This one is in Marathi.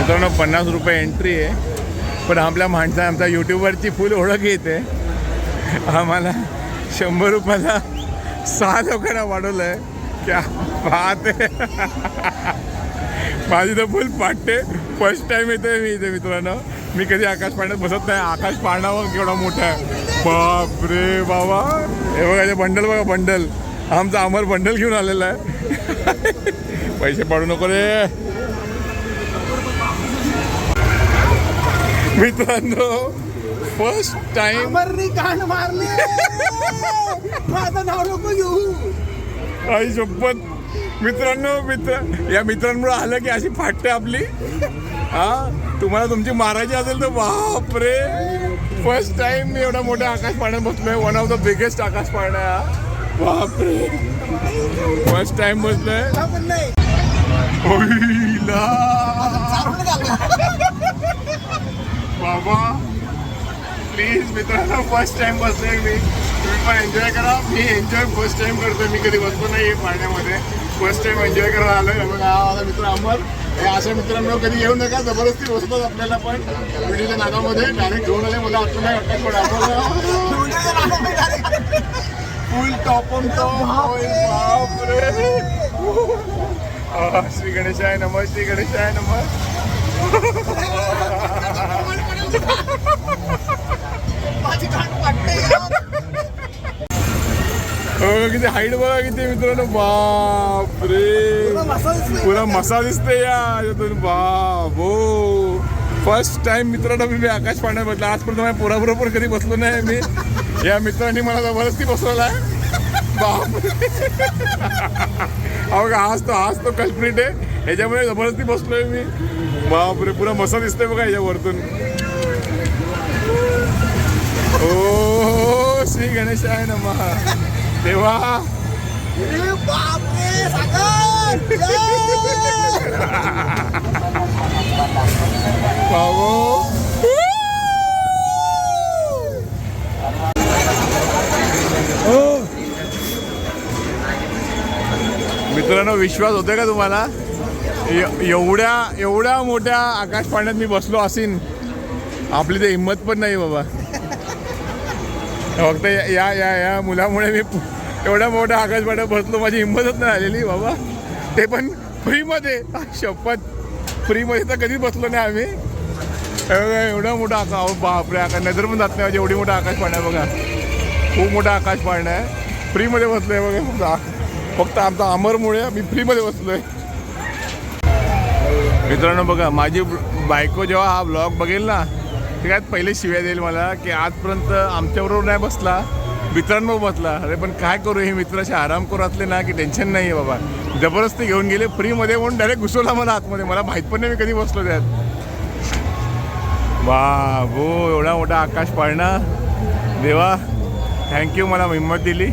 मित्रांनो 50 रुपये एंट्री आहे, पण आपल्या माणसा आमच्या यूट्यूबवरची फुल ओळख येते. आम्हाला 100 रुपयाला 6 लोकांना वाढवलं आहे. क्या बात आहे. माझी तर फुल पाटते. फर्स्ट टाईम येतोय मी इथे मित्रांनो. मी कधी आकाश पाळण्यात बसत नाही. आकाश पाळणा केवढा मोठा आहे, बाप रे बाबा. हे बघा ते बंडल बघा, बंडल. आमचा अमर बंडल घेऊन आलेला आहे. पैसे पाडू नको रे मित्रांनो. फर्स्ट टाइम कान मारले. माझं नाव नको घेऊ. आई शपथ मित्रांनो. या मित्रांमुळे आलं की अशी फाटते आपली. तुम्हाला तुमची मारायची असेल तर बापरे. फर्स्ट टाइम मी एवढा मोठ्या आकाश पाळण्यात बसलोय. वन ऑफ द बिगेस्ट आकाश पाळण्या. बापरे फर्स्ट टाइम बसलोय. बाबा प्लीज मित्रांनो, फर्स्ट टाइम बसलोय मी. तुम्ही पण एन्जॉय करा. मी एन्जॉय फर्स्ट टाइम करतोय. मी कधी बसलो नाही पाळण्यामध्ये. फर्स्ट टाइम एन्जॉय करायला आलोय. बघा माझा मित्र अमर. हे अशा मित्रांनो कधी येऊ नका. जबरदस्ती बसतात आपल्याला, पण व्हिडिओच्या नादामध्ये डायरेक्ट घेऊन आले. मला आठवण नाही वाटत, पण फुल टॉप ऑन टॉप. बापरे. श्री गणेशाय नमः, श्री गणेशाय नमः. किती हाईट बघा किती मित्रांनो. बापरे पुरा मसा दिसते यातून. बाबो फर्स्ट टाइम मित्रांनो मी आकाश पाळण्यात बसला. आजपर्यंत माझ्या पोराबरोबर कधी बसलो नाही मी. या मित्रांनी मला जबरदस्ती बसवला आहे. बापरे. अहो हाच तो कल्प्रिट आहे. ह्याच्यामुळे जबरदस्ती बसलोय मी. बापरे पुरा मसा दिसतोय बघा ह्याच्या वरतून. ओ श्री गणेशाय नमः. देवा बाबो. मित्रांनो विश्वास होतोय का तुम्हाला? एवढ्या मोठ्या आकाश पाळण्यात मी बसलो असीन. आपली ते हिंमत पण नाही बाबा. फक्त या मुलामुळे मी एवढ्या मोठ्या आकाश पाळण्यात बसलो. माझी हिंमतच नाही आलेली बाबा. ते पण फ्रीमध्ये. शपथ फ्रीमध्ये तर कधीच बसलो नाही आम्ही. एवढा मोठा आकाश. बापरे आकाश नजर पण जात नाही माझी. एवढी मोठा आकाश पाळणा बघा. खूप मोठा आकाश पाळणा आहे. फ्रीमध्ये बसलोय बघा. फक्त आमचा अमरमुळे मी फ्रीमध्ये बसलोय. मित्रांनो बघा माझी बायको जेव्हा हा ब्लॉग बघेल ना, ते काय पहिले शिव्या देईल मला की आजपर्यंत आमच्याबरोबर नाही बसला, मित्रांबरोबर बसला. अरे पण काय करू, हे मित्राशी आराम करू असले ना की टेन्शन नाही आहे बाबा. जबरदस्ती घेऊन गेले फ्रीमध्ये म्हणून डायरेक्ट घुसवला मला आतमध्ये. मला माहीत पण नाही मी कधी बसलो त्यात. बाबो एवढा मोठा आकाश पाळणा. देवा थँक्यू मला हिंमत दिली.